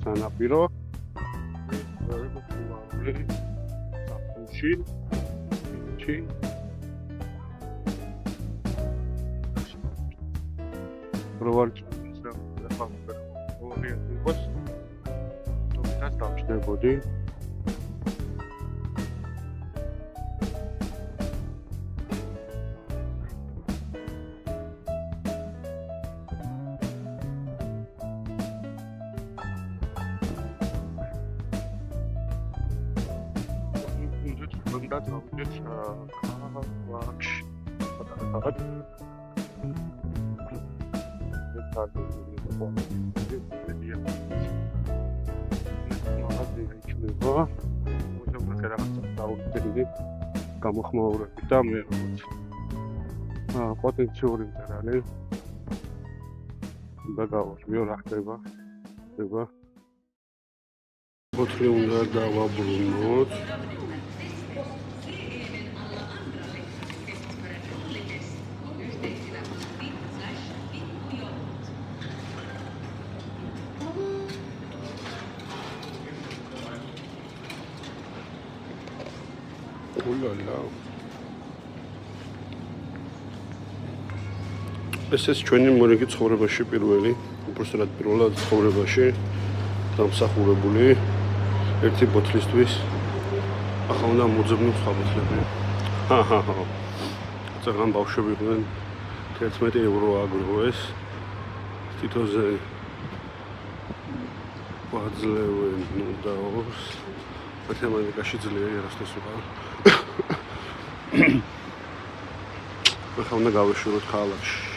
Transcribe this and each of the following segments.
სანაპირო გამოხმაურებით და მე პოტენციური მწერალი უნდა გავარკვიო რა ხდება. ოთხი უნდა დავაბრუნოთ. ეს ჩვენი მორიგი ცხოვრებაში პირველი, უბრალოდ პირველად ცხოვრებაში დამსახურებული ერთი ბოთლისთვის. ახლა უნდა მოძებნო სხვა ბოთლები. წეგან ბავშვები იყვნენ 11 ევრო აგროვეს. თითოზე ვაძლევენ ნუდაოს. მათემატიკაში ძლიერი არასდროს ვიყავ. ახლა უნდა გავეშუროთ ქალაქში.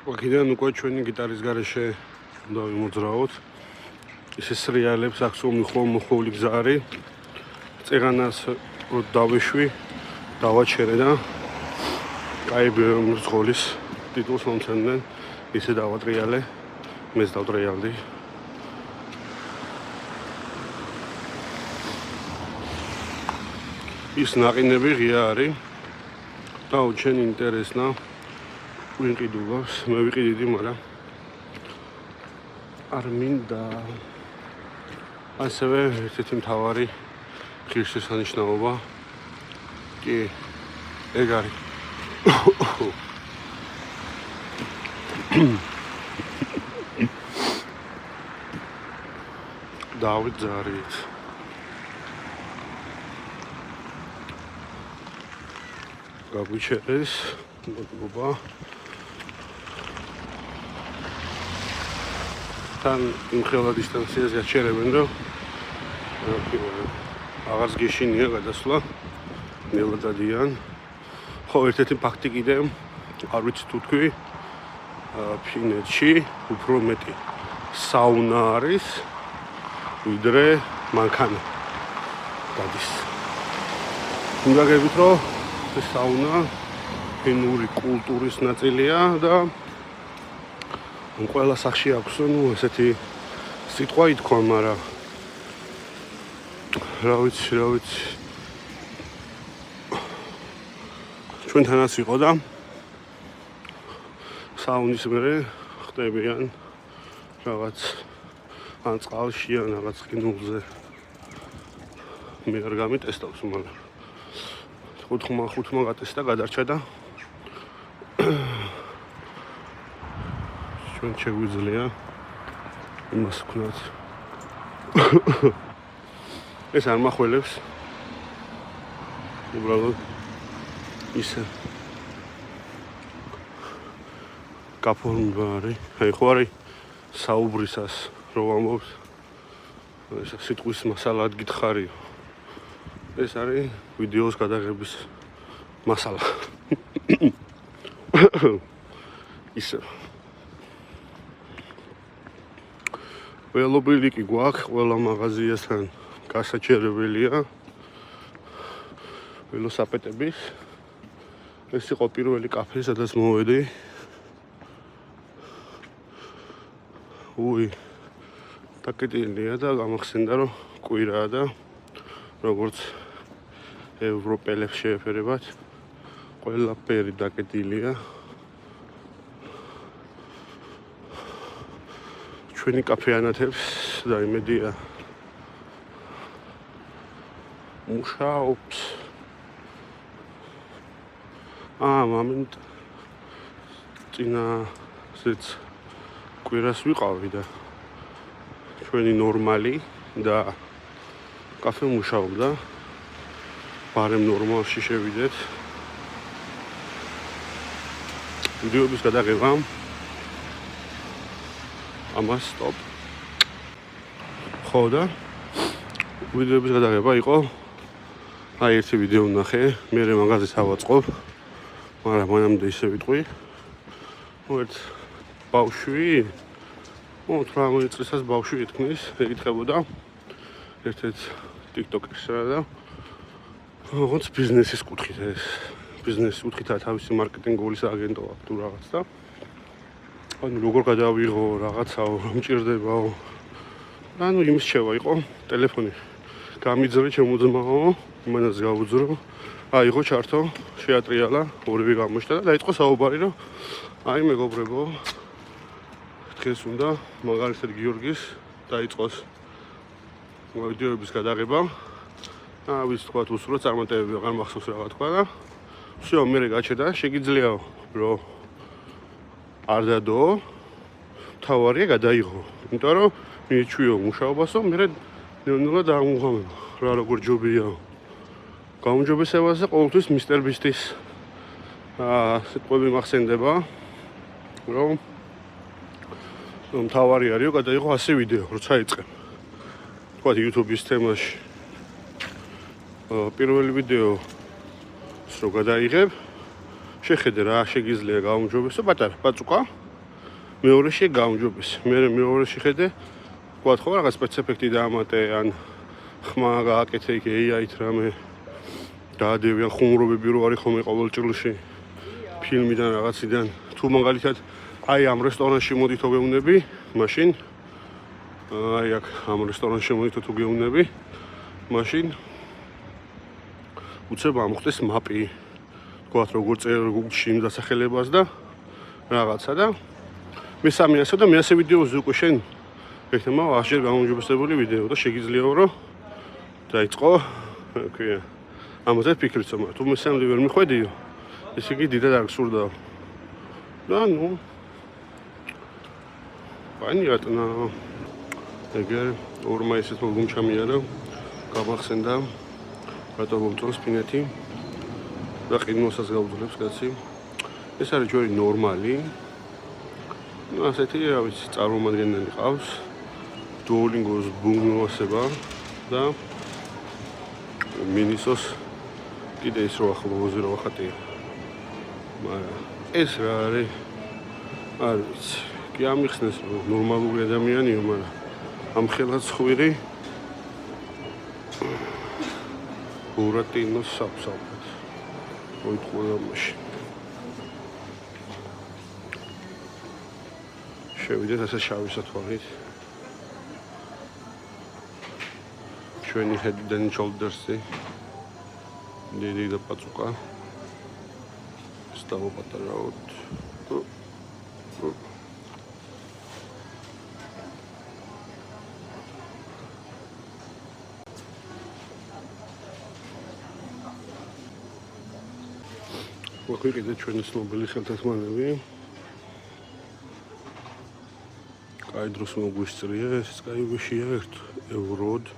აქედან უკვე ჩვენი გიტარის გარეშე უნდა ვიმოძრაოთ. ისე სრიალებს აქვს მოხოვული გზა არის. წეღანას რო დავეშვი, დავაჩერე და კაი მძღოლის ტიტულს მომცემდნენ. ისე დავატრიალე, მეც დავტრიალდი. ის ნაყინები ღია არის და უჩენ ინტერესნა ვიყიდულობს. მე ვიყიდი, მაგრამ არ მინდა. ასევე ერთ-ერთი მთავარი ღირსშესანიშნაობა კი ეგ არის. დავიძარით. გაგვიჩერეს მოგობა. თან იმ ხელა დისტანციაზე აჩერებენ, რომ აღარც გეშინია გადასვლა. ნელა დადიან. ხო, ერთ-ერთი ფაქტი კიდე არ ვიცი თუ თქვი, ფინეთში უფრო მეტი საუნა არის, ვიდრე მანქანა გადის. უნდა გებით, რომ ეს საუნა ფინური კულტურის ნაწილია და ყველა სახში აქვს, ესეთი სიტყვა ითქვა, მაგრამ რა ვიცი. ჩვენთანაც იყო და საუნის მერე ხდებიან რაღაც ან წყალში ან რაღაც ყინულზე. მე არ გამიტესტავს, მაგრამ 5 გატესტა გადარჩა და ჩვენ შეგვიძლია იმას ვქნათ. ეს არ მახველებს. უბრალოდ ისე გაფორმება არის. აი ხო არის საუბრისას რო ვამბობთ. ეს სიტყვის მასალად გითხარიო. ეს არის ვიდეოს გადაღების მასალა. ისე ველობილი კი გვაქვს ყველა მაღაზიასთან გასაჩერებელია ველოსაპედების ეს იყო პირველი კაფე სადაც მოვედი დაკეტილია და გამახსენდა რომ კვირაა და როგორც ევროპელებს შეეფერებათ ყველაფერი დაკეტილია ჩვენი კაფეანათებს და იმედია მუშაობს მომენტ წინასეც კვირას ვიყავი და ჩვენი ნორმალი და კაფე მუშაობდა ბარემ ნორმალში შევიდეთ ვიდეოების გადაღება ამას სტოპ ხო და ვიდეოების გადაღება იყო ერთი ვიდეო ვნახე მე მაღაზიას ავაწყობ მაგრამ მანამდე ისე ვიტყვი ერთ ბავშვი 18 წლისას ბავშვი ეთქმის ეკითხებოდა ერთ-ერთ ტიკტოკერსა და როგორც ბიზნესის კუთხით ეს ბიზნესის კუთხითაა თავისი მარკეტინგული სააგენტო აქვს თუ რაღაც და ანუ როგორ გადავიღო რაღაცაო მჭირდებაო ანუ იმის შევა იყო ტელეფონი გამიძრე ჩემო ძმაო იმანაც გავუძრო აიღო ჩართო შეატრიალა ორივე გამოჩნდა და დაიწყო საუბარი რომ აი მეგობრებო დღეს უნდა მაგალითად გიორგის დაიწყოს ვიდეოების გადაღება ვის თქვა უსურო წარმატებები აღარ მახსოვს რა თქვა და всё მე გაჩერდა შეგიძლიაო რომ არ დადო თავარია გადაიღო იმიტომ რომ მიეჩვიო მუშაობასო მე ნელა დაამუღამება რა როგორ ჯობია გაუმჯობესებაზე ყოველთვის მისტერ ბისტის სიტყვები მახსენდება რომ თავარი არისო გადაიღო 100 ვიდეო როცა იწყებ თქვა YouTube-ის თემაში პირველი ვიდეო რო გადაიღებ შეხედე რა შეგიძლია გაუმჯობესო პატარა პაწუკა მეორეში გაუმჯობესე მე მეორეში ხედე თქვა ხო რაღაც სპეციფიკი დაამატე ან ხმა გააკეთე იქ AI-ით რამე დაადევიან ხუმრობები რო არის ხოლმე ყოველ ჭრილში ფილმიდან რაღაციდან თუ მაგალითად აი ამ რესტორანში მოდითო გეუნები მაშინ აი აქ ამ რესტორანში მოდითო თუ გეუნები მაშინ უცებ ამხდეს მაპი თქვათ როგორ წერ გუგლში იმ დასახელებას და რაღაცა და მესამე ასე და მე ასე ვიდეოზე უკვე შენ ეხლა აღშერ გამომჯობესებული ვიდეო და შეგიძლიაო რომ დაიწყო ქვია ამაზე ფიქრიც მაგრამ თუ მესამე ვერ მიხვედიო ესე იგი დიდად არ გსურდაო და ნუ понятно ეგერ ორმა ისეთ მომჩამიანა გამახსენდა რატო მომწონს ფინეთი და ყინულსაც გაუძლებს კაცი ეს არის ჯორი ნორმალი ну ასეთი რა ვიცი წარმომადგენელი ყავს Duolingo-ს ბუნმოასება და მინისოს კიდე ის რო ახლოვზე რო ხატია მაგრამ ეს რა არის არ ვიცი კი ამიხსნეს რომ ნორმალური ადამიანია მაგრამ ამ ხელად ხვირი ბურატინოს საფსაფად მოიტყულა მაშინ შევიდეთ ასე შავი სათვალით ჩვენი head and shoulders-ი დიდი და პაწუკა სტავოპატარაოთ ვაკვირდე ჩვენი ცნობილი ხელთათმანები კაი დროს მოგვისწრია ეს კაივიშია 1 ევროდ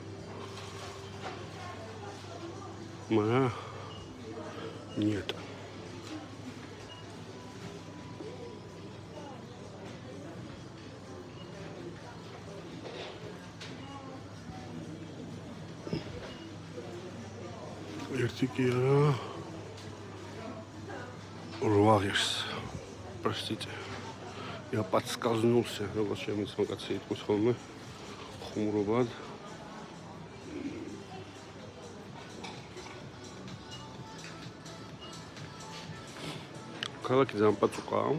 მაგრამ нет ერთი კი არა რვაღერს простите я подсказнулся როგორც შემიძლია კაცი იტყვის ხოლმე ხუმრობად. ქალაქი ზამპაწუყაა,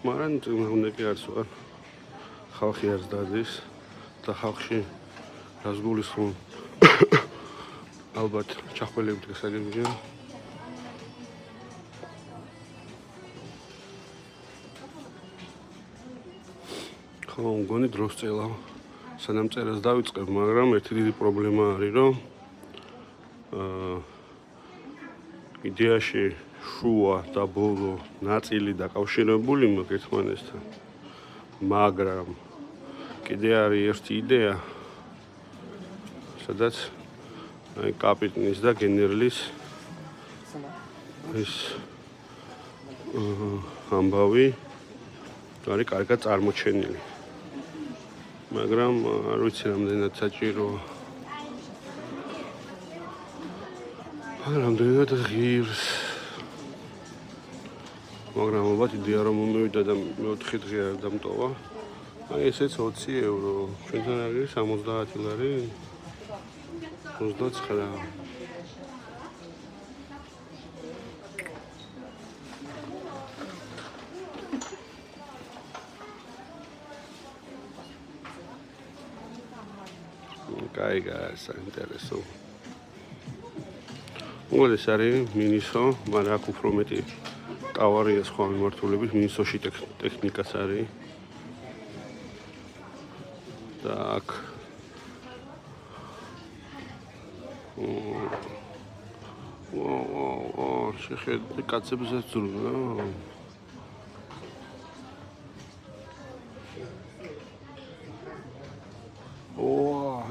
მაგრამ უნდა კი არის ვარ. ხალხი არც დადის და ხალხში რას გულისხმობ ალბათ ჩახველებით გასაგებია. ხო, მგონი დროს წელავ, სანამ წერას დავიწყებ, მაგრამ ერთი დიდი პრობლემა არის, რომ იდეაში შუა და ბოლო ნაწილი დაკავშირებული მაქვს ერთმანეთთან. მაგრამ კიდე არის ერთი იდეა, სადაც აი კაპიტნის და გენერლის ეს ამბავი არის კარგად წარმოჩენილი. მაგრამ არ ვიცი რამდენად საჭიროა. რამდენად ღირს. მაგრამ ალბათ იდეა რომ მომევიდა და 4 დღე არ დამტოვა. აი ესეც 20 евро. ჩვენთან არის 70 ლარი. 29. კაი, საინტერესო. ეს არის მინისო, მაგრამ აქ უფრო მეტი ტავარია სხვა მიმართულებით, მინისოში ტექნიკაც არის. და აქ შეხედე კაცებზე ძრუა.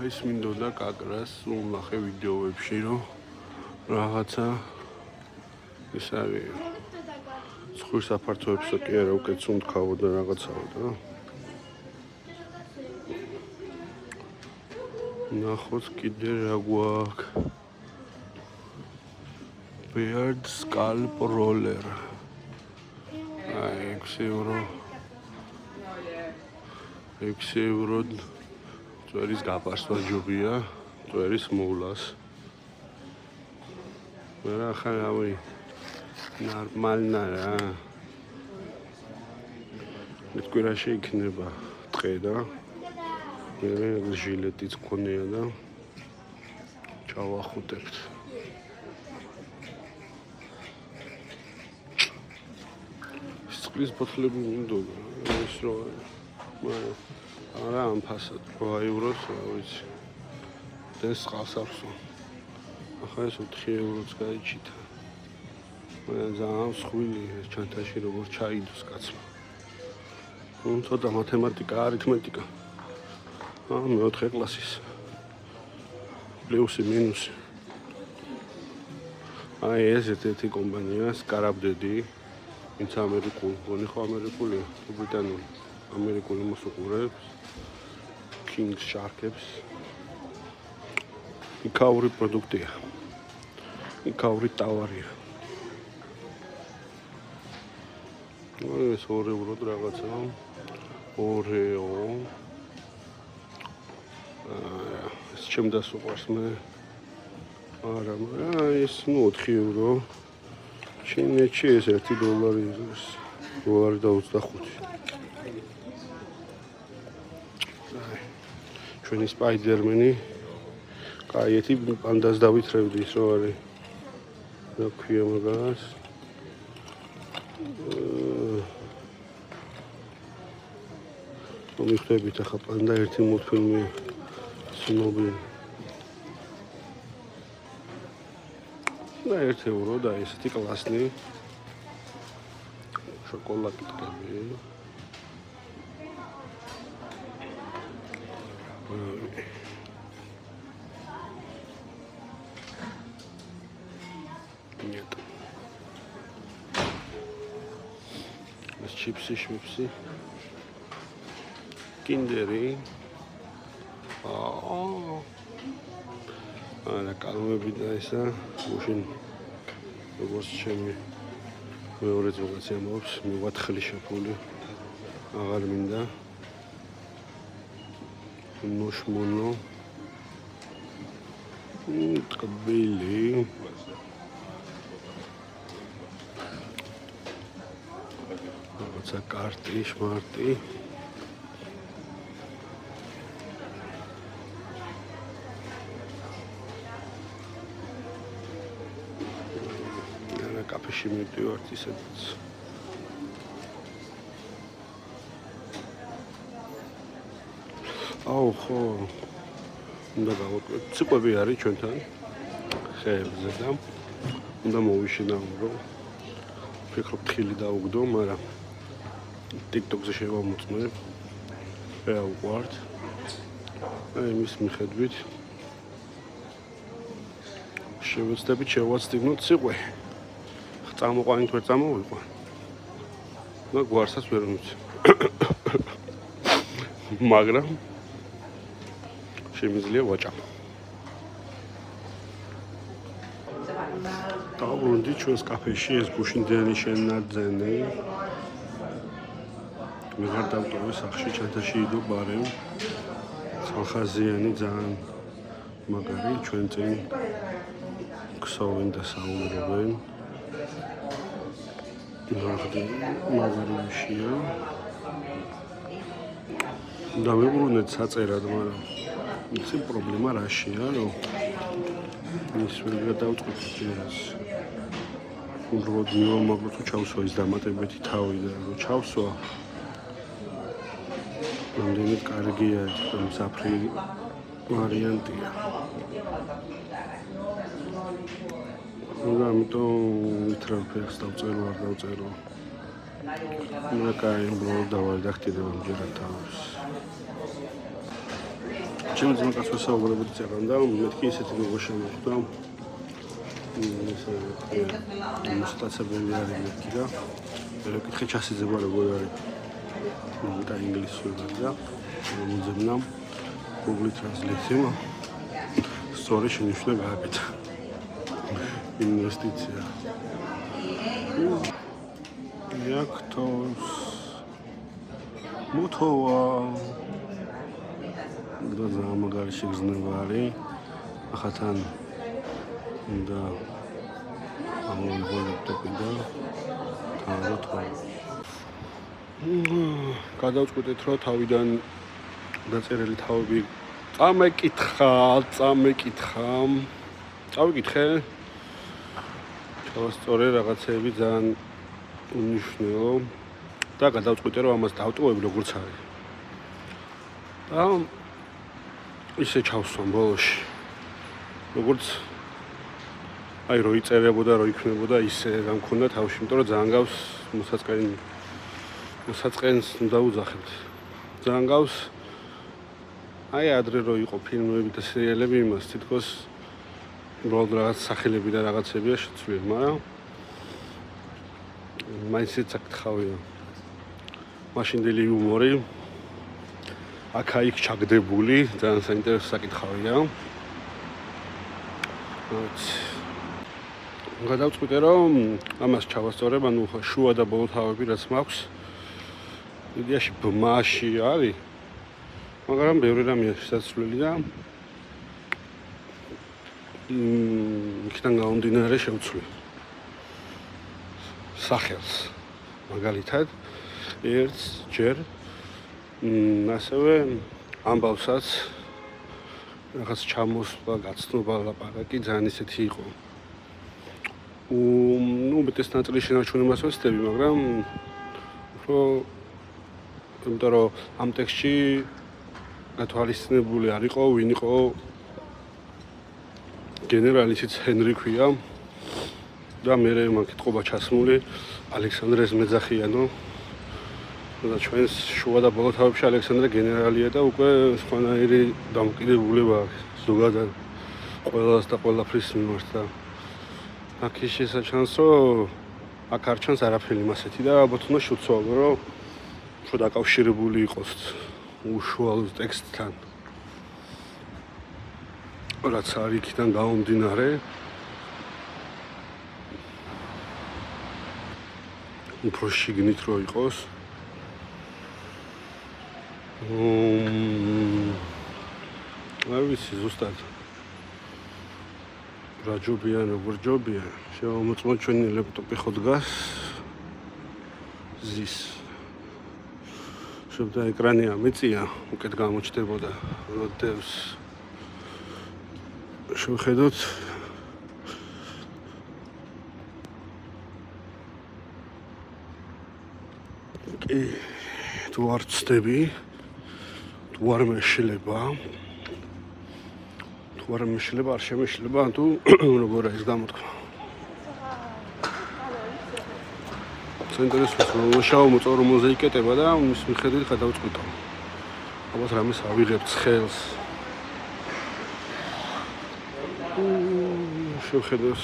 ეს მინდოდა კაკრას ვნახე ვიდეოებში, რომ რაღაცა ის არის. ცხვირ საფართოებსა კი არა, უკეთ სუნთქავო და რაღაცაო და ნახოთ კიდე რა გვაქვს. Beard Scalp Roller. აი 6 евро. 6 евро. წვერის გაპარსვა ჯობია, წვერის მოვლას. მაგრამ ახლა რავი ნორმალნა რა. მეთქვირაში იქნება ტყე და მე ჟილეტიც გქონია და ჩავახუტებთ. წყლის ბოთლები მინდოდა, ეს რო მაგრამ არა ამ ფასად 8 ევროს, რა ვიცი. ეს წყალს ახსო. ახლა ეს 4 ევროც გაიჩითა. მაგრამ ძალიან მსხვილი ეს ჩანთაში როგორ ჩაიდოს კაცმა. ცოტა მათემატიკა, არითმეტიკა. მე-4 კლასის. პლუსი, მინუსი. აი ეს ერთი კომპანია, სკარაბდედი, ვინც ამერიკული, გონი ხო ამერიკულია, ბრიტანული, ამერიკული მოსუყურებს, King Shark-ებს. იქაური პროდუქტია. იქაური ტავარია. ეს 2 евро რაღაცა. 2 евро. ეს ჩემ დასუყვარს მე. არა, ეს 4 евро. ჩინეთში ეს $1 არის. $1.25. ჩვენი სპაიდერმენი კაიეთი პანდას დავითრევდი ის რო არის. და ქვია მაგას. მიხვდებით ახლა პანდა ერთი მულტფილმი ცნობილი. და 1 евро და ესეთი კლასნი შოკოლადი ტკები. Нет. ეს ჩიპსი, შმიფსი. Kinderi. Არა, კალმები და ისა, უშინ როგორც ჩემი მეორე ზოგადად ამბობს, მივათხელი შეფული. აღარ მინდა. ნოშმონო ტკბილი რაღაცა კარტი შმარტი არა კაფეში მივდივართ ისედაც აუ ხო უნდა გავაკეთოთ ციყვები არის ჩვენთან ხეებზე და უნდა მოვიშინაურო ვფიქრობ თხილი დაუგდო მაგრამ TikTok-ზე შევამოწმე ვეავყვართ იმის მიხედვით შევეცდებით შევაცდიგნოთ ციყვე წამოყვანით ვერ წამოვიყვან და გვარსაც ვერ მივცი მაგრამ შემიძლია ვაჭამო დავბრუნდი ჩვენს კაფეში ეს გუშინდიანი შენაძენი მეგარ დავტოვე სახში ჩანთაში იდო ბარემ ხალხაზიანი ძალიან მაგარი ჩვენ წინ ქსოვენ და საუბრობენ მაგარი უშია და მეგრუნეთ საწერად მაგრამ იცი პრობლემა რაშია რომ ის ვერ გადავწყვეტ ჯერას უბრალოდ მივამაგრო თუ ჩავსვა ის დამატებითი თავი და რომ ჩავსვა რამდენად კარგია და მსაფრი ვარიანტია და ამიტომ ვითრა ფეხს დავწერო არ დავწერო მაგარი უბრალოდ დავარედაქტირებ ამჯერად თავს ჩემ ძმაკაც ვესაუბრებოდი წერან და მეთქი ისეთი როგორ შემოხვდა მოსტაცებელი არის მეთქი და ვერ ვკითხე ჩასიძება როგორ არის და ინგლისურად და მოძებნა Google Translate-მა სწორი შენიშვნა გააკეთა ინვესტიცია იაქტოს მუთოვა და ზამაგარი შეგრძნება არის ახათან და ამოვიღო ლეპტოპი და თავროთვა გადავწყვეტეთ რომ თავიდან დაწერილი თავები წამეკითხა წავიკითხე ჩავასწორე რაღაცები ძალიან უნიშნელო და გადავწყვეტე რომ ამას დავტოვებ როგორც არის და ისე ჩავსვამ ბოლოში როგორც აი რო იწერებოდა რო იქნებოდა ისე რა მქონდა თავში იმიტომ რომ ძალიან გავს მოსაწყენს უნდა უძახებთ ძალიან გავს აი ადრე რო იყო ფილმები და სერიალები იმას თითქოს უბრალოდ რაღაც სახელები და რაღაცებია შეცვლილი მაგრამ მაინც ეკითხავია მაშინდელი იუმორი აქა-იქ ჩაგდებული ძალიან საინტერესო საკითხავია გადავწყვიტე რომ ამას ჩავასწორებ ანუ შუა და ბოლო თავები რაც მაქვს იდეაში ბმაში არის მაგრამ ბევრი რამეა შესაძლებელი და იქიდან გამომდინარე შევცვლი სახელს მაგალითად ერთს ჯერ ასევე ამბავსაც რაღაც ჩამოსვლა გაცნობა ლაპარაკი ძალიან ისეთი იყო მეტეს ნაწილი შენარჩუნებას ვესწრები მაგრამ უფრო იმიტომ რომ ამ ტექსტში გათვალისწინებული არ იყო ვინ იყო გენერალი ისიც ჰენრი ქვია და მე მაკითხობა ჩასმული ალექსანდრეს მეძახიანო და ჩვენს შუა და ბოლო თავებში ალექსანდრე გენერალია და უკვე სხვანაირი დამოკიდებულება აქვს ზოგადად ყველას და ყველაფრის მიმართ და აქ ის შესაჩანს რომ აქ არ ჩანს არაფერი მასეთი და ალბათ უნდა შევცვალო რომ უფრო დაკავშირებული იყოს უშუალო ტექსტთან რაც არის იქიდან გამომდინარე უფრო შიგნით რო იყოს არ ვიცი ზუსტად რა ჯობია, როგორ ჯობია. შევამოწმოთ ჩვენი ლეპტოპი ხო დგას ზის. შევდა ეკრანი ამეწია, უკეთ გამოჩნდებოდა როდევს. შევხედოთ კი თუ არ ცდები თუ არ მეშლება არ შემეშლება თუ როგორ არის გამოთქვა. საინტერესოა რომ შავ მოწორმოზე იკეტება და მის მიხედვით გადავწყვიტო. ალბათ რამეს ავიღებ ცხელს. შევხედოს.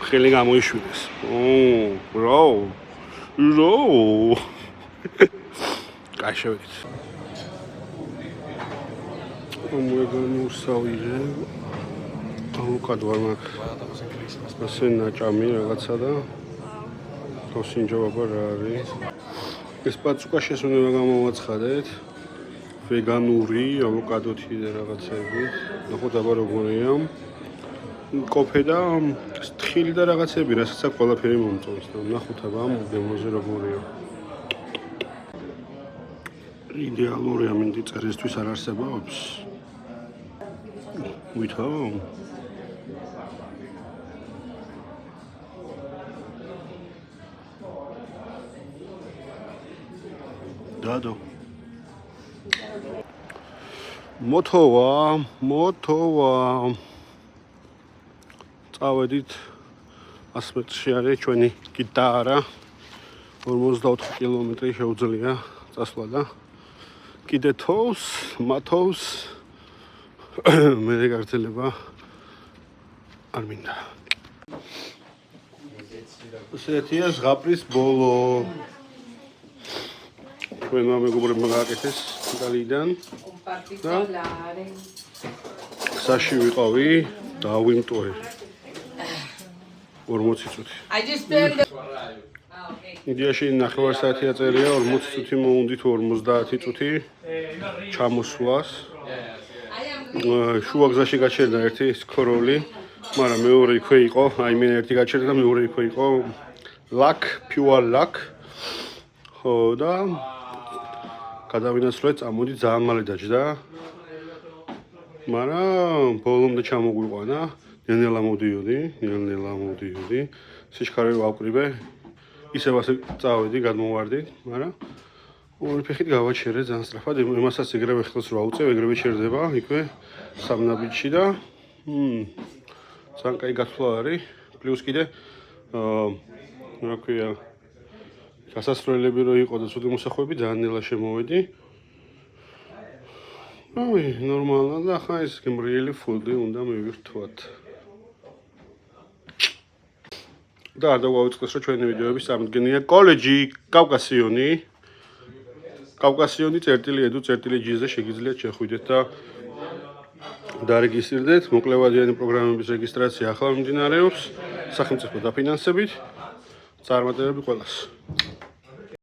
ხელი გამოიშვიდეს. რა. კაი შევიდეთ. მოგენუსავირე ავოკადო არ მაქვს ასე ნაჭამი რაღაცა და თოსინჯობა რა არის ეს პაწუკა შესუნება გამოვაცხადეთ ვეგანური ავოკადოთი და რაღაცები ნახოთ აბა როგორია კოფე და სთხილი და რაღაცები რასაც აქ ყველაფერი მომწონს და ნახოთ აბა მოდემოზე როგორია იდეალურია მინდი წერისთვის არ არსებობს ვითომ დადო მotova წავედით 100 მეტრში არის ჩვენი გიტარა 54 კილომეტრი შეუძლია წასვლა და კიდე მათოვს მე გაგრძელება არ მინდა. ესეთია ზღაპრის ბოლო. ჩვენმა მეგობრებმა გააკეთეს იტალიიდან. გზაში ვიყავი და ვიმტოვე. 40 წუთი. იდეაში 9 საათია წერია 40 წუთი მოუნდით 50 წუთი ჩამოსვლას. შუა გზაში გაჩერდა ერთი სკროლი, მაგრამ მეორე იქვე იყო, აი მე ერთი გაჩერდა და მეორე იქვე იყო pure luck. ხო და გადავინაცვლეთ, წამოდი ძალიან მალე დაჯდა. მაგრამ ბოლომდე ჩამოგვიყვანა, ნელ-ნელა მოდიოდი, სიჩქარე ვავკრიბე, ისევ ასე წავედი, გადმოვარდი, მაგრამ ორი ფეხით გავაჩერე ძალიან სწრაფად, იმასაც ეგრევე ხელს რა უწევ, ეგრევე ჩერდება, იქვე სამნაბიჯში და ძალიან კაი გასვლა არის, პლუს კიდე რა ქვია, გასასვლელები რო იყო და ცუდი მოსახვეები ძალიან ნელა შემოვედი. აი, ნორმალურად და ახლა ეს გემრიელი ფუდი უნდა მივირთვათ. და არ დავაუწყდეს რომ ჩვენი ვიდეოების წარმოდგენია კოლეჯი კავკასიონი წერტილი-edu.gz-ზე შეგიძლიათ შეხვიდეთ და დარეგისტრირდეთ. მოკლევადიანი პროგრამების რეგისტრაცია ახლა მიმდინარეობს სახელმწიფო დაფინანსებით. წარმატებები ყველას.